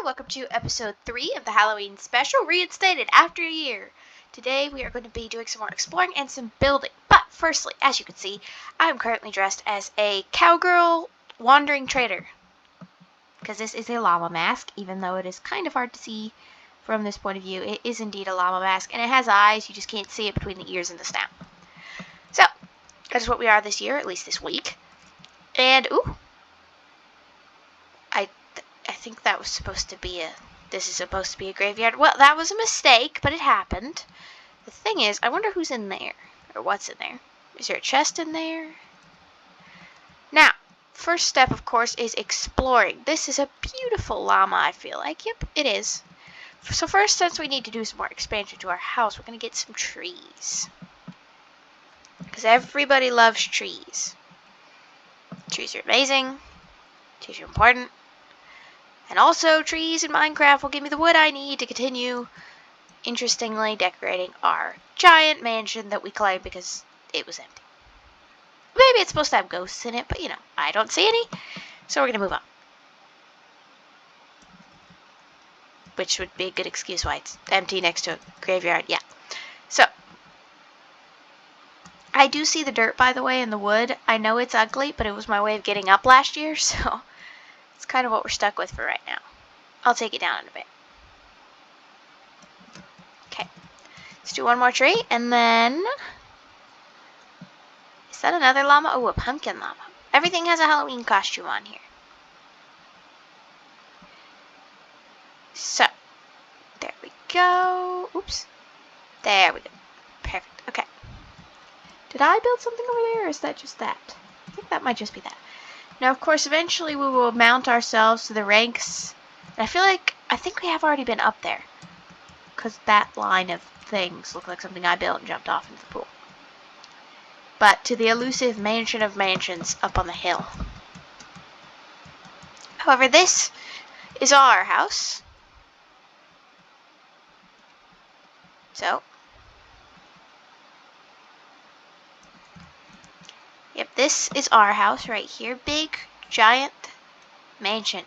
welcome to episode 3 of the Halloween special, reinstated after a year. Today we are going to be doing some more exploring and some building. But firstly, as you can see, I am currently dressed as a cowgirl wandering trader. Because this is a llama mask, even though it is kind of hard to see from this point of view. It is indeed a llama mask, and it has eyes, you just can't see it between the ears and the snout. So, that is what we are this year, at least this week. And, I think that was supposed to be this is supposed to be a graveyard. Well, that was a mistake, but it happened. The thing is, I wonder who's in there, or what's in there. Is there a chest in there? Now, first step, of course, is exploring. This is a beautiful llama, I feel like. Yep, it is. So first, since we need to do some more expansion to our house, we're going to get some trees. Because everybody loves trees. Trees are amazing. Trees are important. And also, trees in Minecraft will give me the wood I need to continue, interestingly, decorating our giant mansion that we claimed because it was empty. Maybe it's supposed to have ghosts in it, but, I don't see any, so we're going to move on. Which would be a good excuse why it's empty next to a graveyard, yeah. So, I do see the dirt, by the way, in the wood. I know it's ugly, but it was my way of getting up last year, so it's kind of what we're stuck with for right now. I'll take it down in a bit. Okay. Let's do one more tree, and then... Is that another llama? Oh, a pumpkin llama. Everything has a Halloween costume on here. So, there we go. Oops. There we go. Perfect. Okay. Did I build something over there, or is that just that? I think that might just be that. Now, of course, eventually we will mount ourselves to the ranks. And I think we have already been up there. Because that line of things looked like something I built and jumped off into the pool. But to the elusive mansion of mansions up on the hill. However, this is our house. So. Yep, this is our house right here. Big, giant mansion.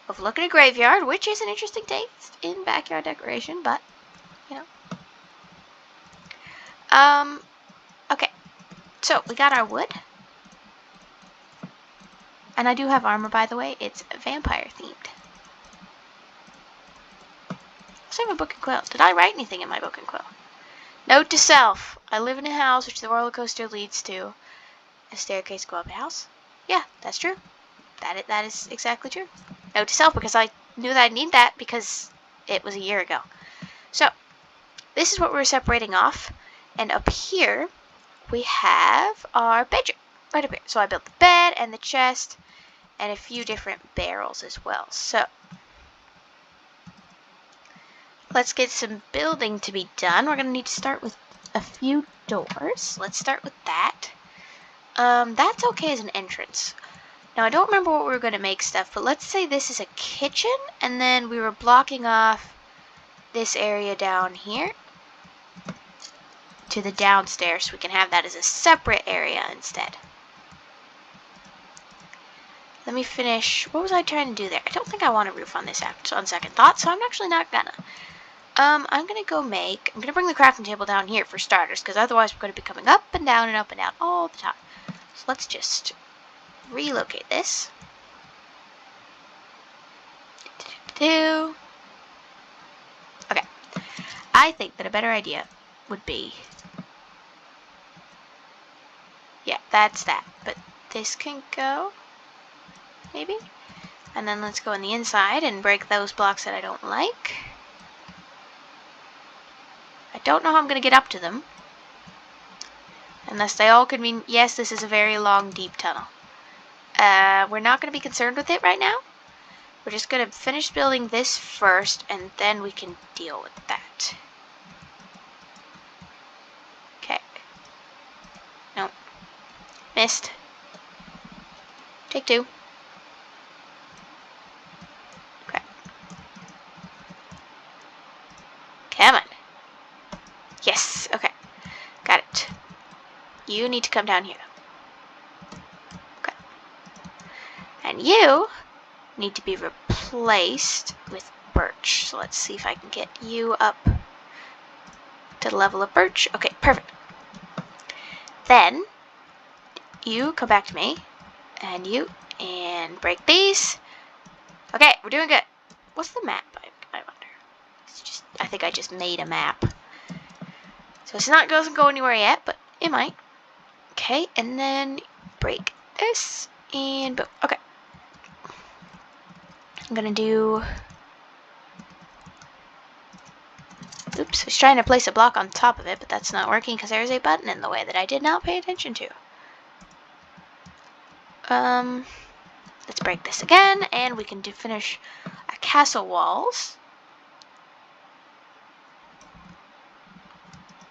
Overlooking a graveyard, which is an interesting taste in backyard decoration, but, okay. So, we got our wood. And I do have armor, by the way. It's vampire themed. Let's have a book and quill. Did I write anything in my book and quill? Note to self. I live in a house which the roller coaster leads to. A staircase go up a house. Yeah, that's true. That is exactly true. Note to self, because I knew that I'd need that because it was a year ago. So, this is what we're separating off. And up here, we have our bedroom. Right up here. So I built the bed and the chest and a few different barrels as well. So, let's get some building to be done. We're going to need to start with a few doors. Let's start with that. That's okay as an entrance. Now, I don't remember what we were going to make stuff, but let's say this is a kitchen, and then we were blocking off this area down here to the downstairs, so we can have that as a separate area instead. Let me finish. What was I trying to do there? I don't think I want a roof on this on second thought, so I'm actually not gonna. I'm going to I'm going to bring the crafting table down here for starters, because otherwise we're going to be coming up and down all the time. So let's just relocate this. Okay. I think that a better idea would be... Yeah, that's that. But this can go, maybe? And then let's go on the inside and break those blocks that I don't like. I don't know how I'm going to get up to them. Unless they all could mean, yes, this is a very long, deep tunnel. We're not going to be concerned with it right now. We're just going to finish building this first, and then we can deal with that. Okay. Nope. Missed. Take two. Okay. Come on. Yes, okay. Got it. You need to come down here. Okay. And you need to be replaced replaced with birch. So let's see if I can get you up to the level of birch. Okay, perfect. Then you come back to me, and you, and break these. Okay, we're doing good. What's the map? I wonder. I think I just made a map. So it's not doesn't go anywhere yet, but it might. Okay, and then break this, and boom. Okay. I'm gonna do... Oops, I was trying to place a block on top of it, but that's not working because there's a button in the way that I did not pay attention to. Let's break this again, and we can finish our castle walls.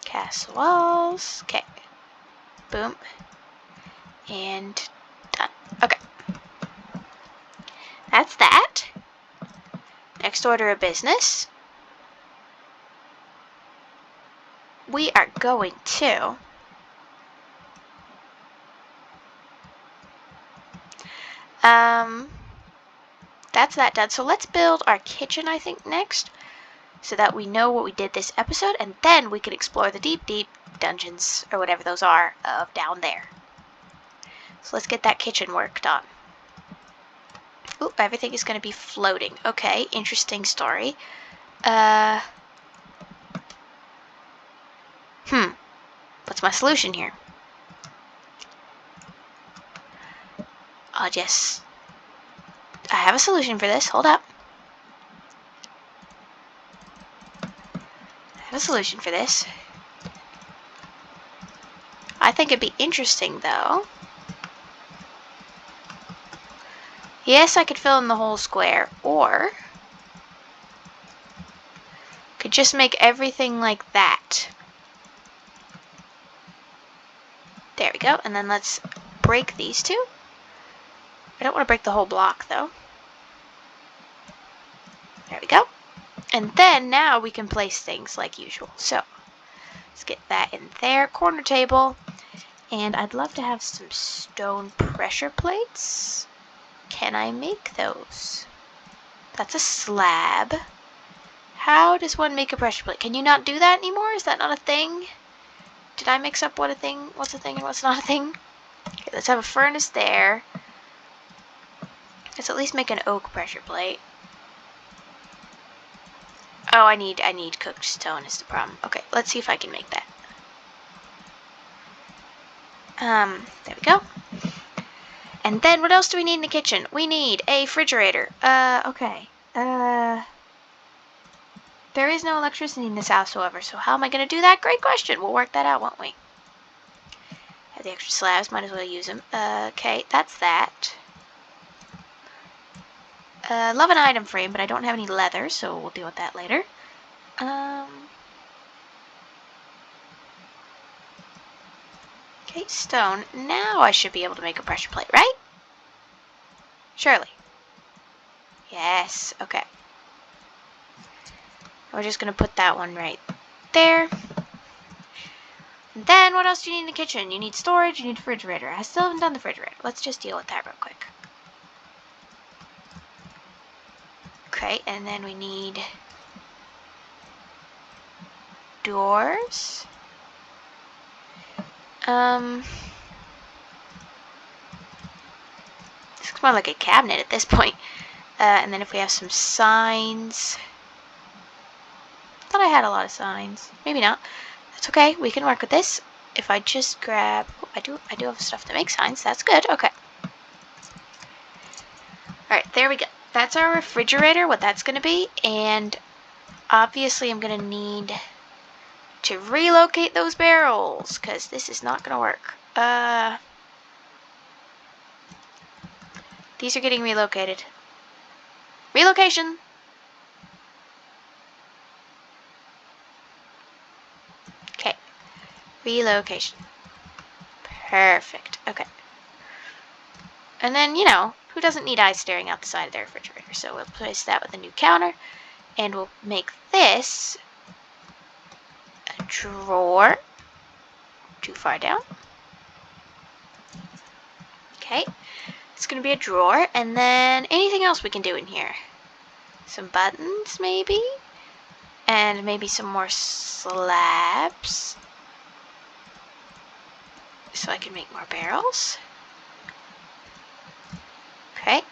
Castle walls. Okay. Boom. And done. Okay. That's that. Next order of business. We are going to... that's that done. So let's build our kitchen, I think, next, so that we know what we did this episode, and then we can explore the deep, deep dungeons, or whatever those are, of down there. So let's get that kitchen worked on. Ooh, everything is going to be floating. Okay, interesting story. What's my solution here? Yes. I have a solution for this. Hold up. I have a solution for this. I think it'd be interesting, though. Yes, I could fill in the whole square, or could just make everything like that. There we go. And then let's break these two. I don't want to break the whole block, though. There we go. And then now we can place things like usual. So let's get that in there. Corner table. And I'd love to have some stone pressure plates. Can I make those? That's a slab. How does one make a pressure plate? Can you not do that anymore? Is that not a thing? Did I mix up what's a thing and what's not a thing? Okay, let's have a furnace there. Let's at least make an oak pressure plate. Oh, I need cooked stone is the problem. Okay, let's see if I can make that. There we go. And then what else do we need in the kitchen? We need a refrigerator. Okay. There is no electricity in this house, however, so how am I going to do that? Great question. We'll work that out, won't we? Have the extra slabs, might as well use them. Okay, that's that. Love an item frame, but I don't have any leather, so we'll deal with that later. Okay, stone. Now I should be able to make a pressure plate, right? Surely. Yes, okay. We're just going to put that one right there. And then what else do you need in the kitchen? You need storage, you need a refrigerator. I still haven't done the refrigerator. Let's just deal with that real quick. Okay, and then we need doors. This looks more like a cabinet at this point. And then if we have some signs. I thought I had a lot of signs. Maybe not. That's okay. We can work with this. If I just grab... Oh, I do have stuff to make signs. That's good. Okay. Alright, there we go. That's our refrigerator, what that's going to be. And obviously I'm going to need to relocate those barrels, because this is not going to work. These are getting relocated. Relocation! Okay. Relocation. Perfect. Okay. And then, you know, who doesn't need eyes staring out the side of their refrigerator? So we'll place that with a new counter. And we'll make this a drawer. Too far down. Okay. It's going to be a drawer. And then anything else we can do in here? Some buttons, maybe? And maybe some more slabs. So I can make more barrels. Okay.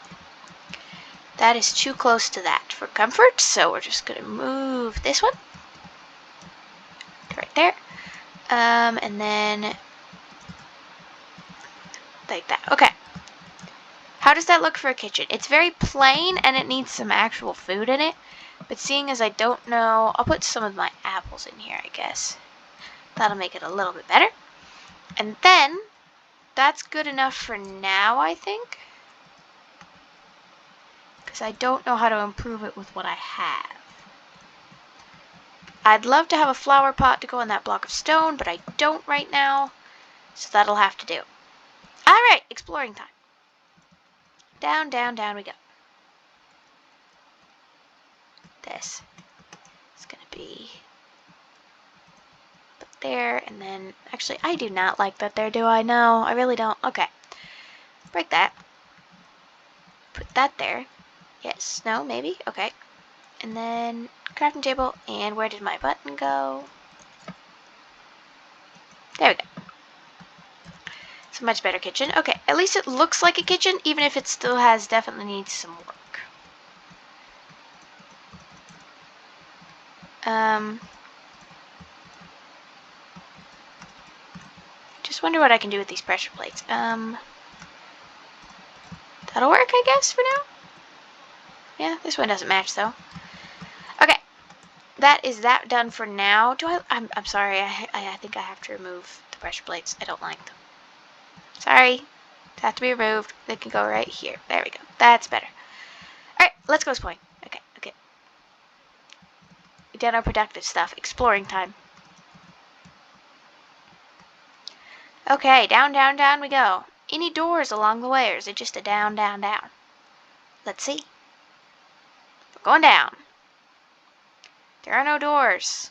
That is too close to that for comfort, so we're just going to move this one. Right there. And then like that. Okay. How does that look for a kitchen? It's very plain and it needs some actual food in it. But seeing as I don't know, I'll put some of my apples in here, I guess. That'll make it a little bit better. And then, that's good enough for now, I think. Because I don't know how to improve it with what I have. I'd love to have a flower pot to go on that block of stone, but I don't right now. So that'll have to do. Alright, exploring time. Down, down, down we go. This is going to be put there, and then, actually, I do not like that there, do I? No, I really don't. Okay. Break that. Put that there. Yes, no, maybe? Okay. And then, crafting table, and where did my button go? There we go. It's a much better kitchen. Okay, at least it looks like a kitchen, even if it still definitely needs some work. Just wonder what I can do with these pressure plates. That'll work, I guess, for now. Yeah, this one doesn't match, though. Okay, that is that done for now. I'm sorry, I think I have to remove the pressure plates. I don't like them. Sorry. They have to be removed. They can go right here. There we go. That's better. Alright, let's go exploring. Okay. We did our productive stuff. Exploring time. Okay, down, down, down we go. Any doors along the way, or is it just a down, down, down? Let's see. We're going down. There are no doors.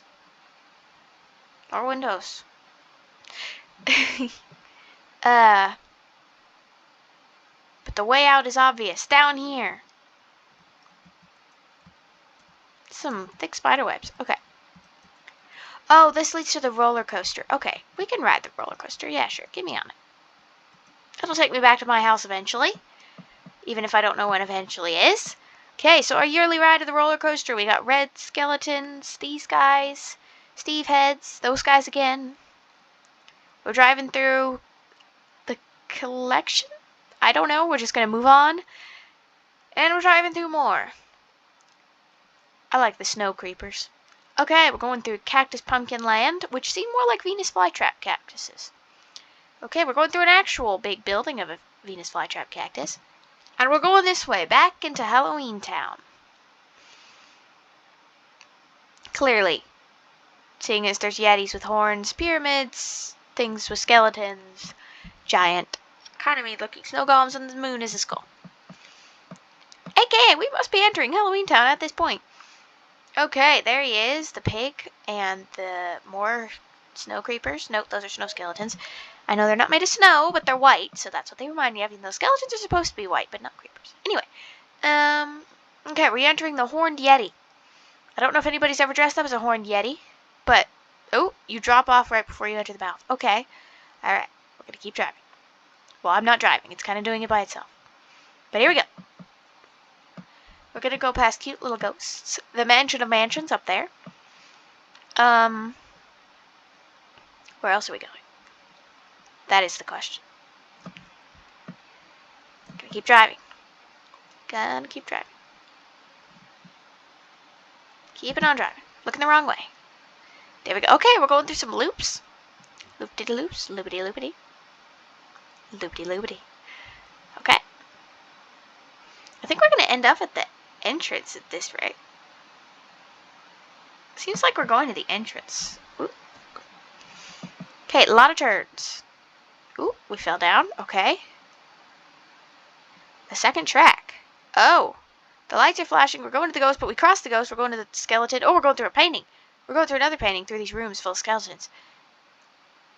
Or windows. But the way out is obvious. Down here. Some thick spider webs. Okay. Oh, this leads to the roller coaster. Okay, we can ride the roller coaster. Yeah, sure. Get me on it. It'll take me back to my house eventually. Even if I don't know when eventually is. Okay, so our yearly ride of the roller coaster. We got red skeletons, these guys, Steve heads, those guys again. We're driving through the collection? I don't know. We're just going to move on. And we're driving through more. I like the snow creepers. Okay, we're going through Cactus Pumpkin Land, which seem more like Venus flytrap cactuses. Okay, we're going through an actual big building of a Venus flytrap cactus. And we're going this way, back into Halloween Town. Clearly, seeing as there's yetis with horns, pyramids, things with skeletons, giant, kind of mean-looking snow golems, and the moon is a skull. AKA, we must be entering Halloween Town at this point. Okay, there he is, the pig, and the more snow creepers. Nope, those are snow skeletons. I know they're not made of snow, but they're white, so that's what they remind me of. Even though skeletons are supposed to be white, but not creepers. Anyway, okay, we're entering the Horned Yeti. I don't know if anybody's ever dressed up as a Horned Yeti, but, oh, you drop off right before you enter the mouth. Okay, alright, we're gonna keep driving. Well, I'm not driving, it's kind of doing it by itself. But here we go. We're gonna go past cute little ghosts. The mansion of mansions up there. Where else are we going? That is the question. Gonna keep driving. Gonna keep driving. Keeping on driving. Looking the wrong way. There we go. Okay, we're going through some loops. Loop-de-loops. Loopity-loopity. Loopity-loopity. Okay. I think we're gonna end up at the entrance at this rate. Seems like we're going to the entrance. Ooh. Okay, a lot of turns. Ooh, we fell down. Okay. The second track. Oh. The lights are flashing. We're going to the ghost, but we crossed the ghost. We're going to the skeleton. Oh, we're going through a painting. We're going through another painting through these rooms full of skeletons.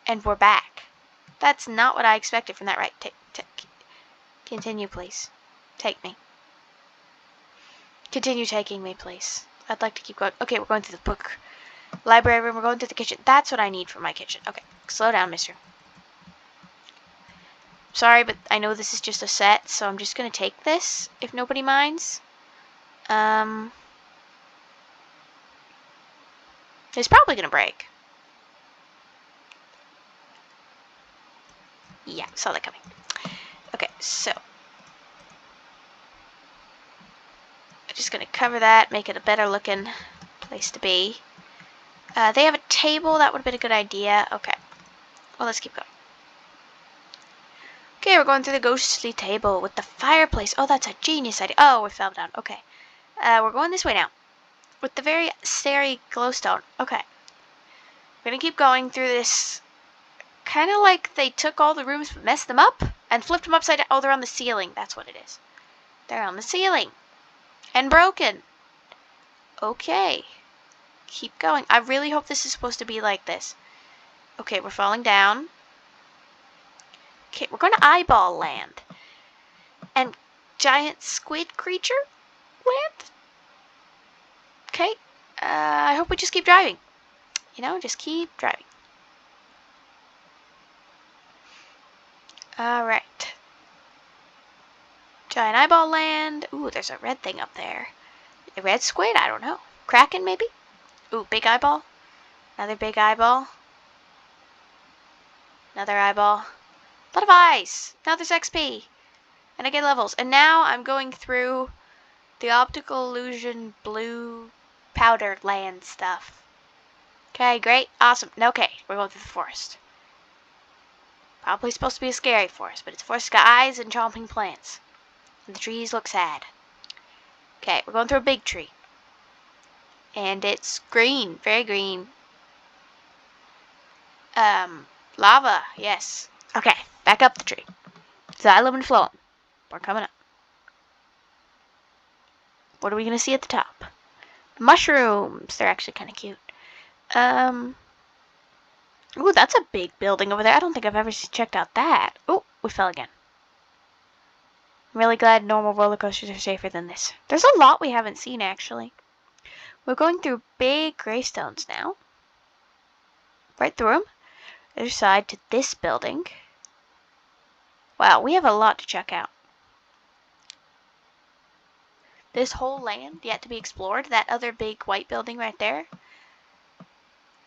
And we're back. That's not what I expected from that right. Continue, please. Take me. Continue taking me, please. I'd like to keep going. Okay, we're going through the book. Library room, we're going through the kitchen. That's what I need for my kitchen. Okay, slow down, mister. Sorry, but I know this is just a set, so I'm just going to take this, if nobody minds. It's probably going to break. Yeah, saw that coming. Okay, so I'm just going to cover that, make it a better looking place to be. They have a table. That would have been a good idea. Okay. Well, let's keep going. Okay, we're going through the ghostly table with the fireplace. Oh, that's a genius idea. Oh, we fell down. Okay. We're going this way now. With the very starry glowstone. Okay. We're going to keep going through this. Kind of like they took all the rooms but messed them up and flipped them upside down. Oh, they're on the ceiling. That's what it is. They're on the ceiling. And broken. Okay. Keep going. I really hope this is supposed to be like this. Okay, we're falling down. Okay, we're going to eyeball land. And giant squid creature land? Okay. I hope we just keep driving. You know, just keep driving. Alright. Giant eyeball land. Ooh, there's a red thing up there. A red squid? I don't know. Kraken, maybe? Ooh, big eyeball. Another big eyeball. Another eyeball. A lot of eyes. Now there's XP. And I get levels. And now I'm going through the optical illusion blue powdered land stuff. Okay, great. Awesome. Okay, we're going through the forest. Probably supposed to be a scary forest, but it's a forest got eyes and chomping plants. And the trees look sad. Okay, we're going through a big tree. And it's green, very green. Lava, yes. Okay, back up the tree. Xylem and phloem. We're coming up. What are we gonna see at the top? Mushrooms. They're actually kind of cute. Ooh, that's a big building over there. I don't think I've ever checked out that. Oh, we fell again. I'm really glad normal roller coasters are safer than this. There's a lot we haven't seen, actually. We're going through big gravestones now. Right through them. Other side to this building. Wow, we have a lot to check out. This whole land yet to be explored. That other big white building right there.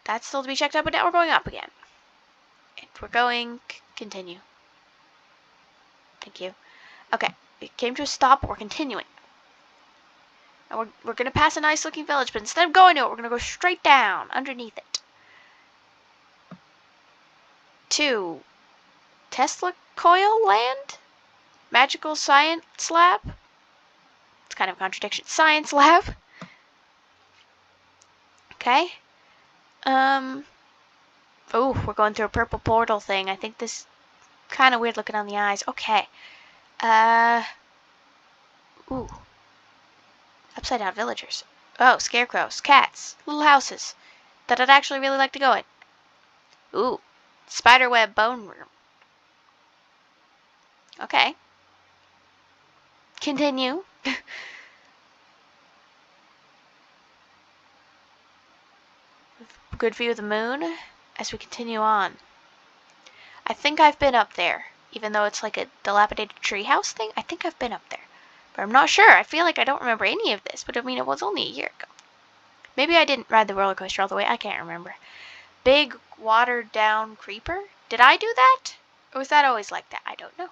That's still to be checked out, but now we're going up again. And we're going... Continue. Thank you. Okay, it came to a stop, but we're continuing. And we're going to pass a nice looking village, but instead of going to it, we're going to go straight down, underneath it. To Tesla Coil Land? Magical Science Lab? It's kind of a contradiction. Science Lab. Okay. Oh, we're going through a purple portal thing. I think this kind of weird looking on the eyes. Okay. Ooh. Upside down villagers. Oh, scarecrows, cats, little houses that I'd actually really like to go in. Ooh. Spiderweb bone room. Okay. Continue. Good view of the moon as we continue on. I think I've been up there, even though it's like a dilapidated treehouse thing. I think I've been up there, but I'm not sure. I feel like I don't remember any of this, but I mean, it was only a year ago. Maybe I didn't ride the roller coaster all the way. I can't remember. Big watered down creeper. Did I do that? Or was that always like that? I don't know.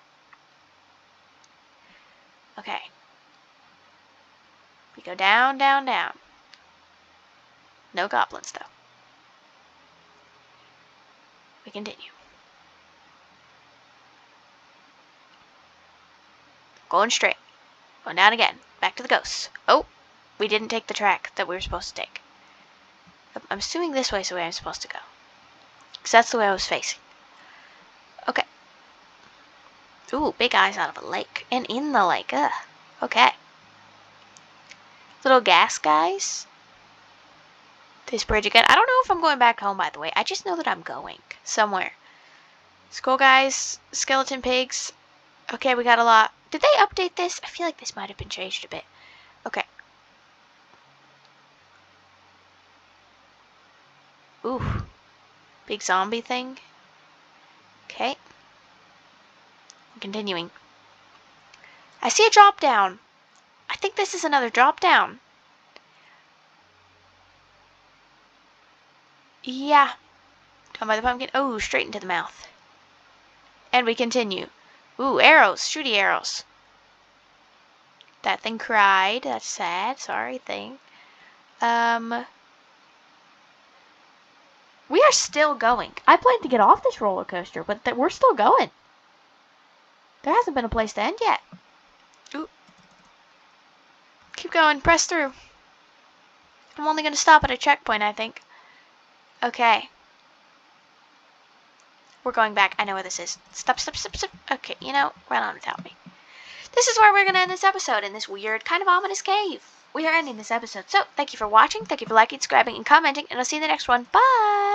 Okay. We go down, down, down. No goblins, though. We continue. Going straight. Going down again. Back to the ghosts. Oh, we didn't take the track that we were supposed to take. I'm assuming this way is the way I'm supposed to go. Because that's the way I was facing. Okay. Ooh, big eyes out of a lake. And in the lake. Ugh. Okay. Little gas guys. This bridge again. I don't know if I'm going back home, by the way. I just know that I'm going somewhere. Skull guys. Skeleton pigs. Okay, we got a lot. Did they update this? I feel like this might have been changed a bit. Okay. Ooh. Big zombie thing. Okay. Continuing. I see a drop down. I think this is another drop down. Yeah. Come by the pumpkin. Oh, straight into the mouth. And we continue. Ooh, arrows. Shooty arrows. That thing cried. That's sad. Sorry thing. We are still going. I plan to get off this roller coaster, but we're still going. There hasn't been a place to end yet. Ooh. Keep going. Press through. I'm only going to stop at a checkpoint, I think. Okay. We're going back. I know where this is. Stop, stop, stop, stop. Okay, you know, run on without me. This is where we're going to end this episode, in this weird, kind of ominous cave. We are ending this episode. So, thank you for watching. Thank you for liking, subscribing, and commenting, and I'll see you in the next one. Bye!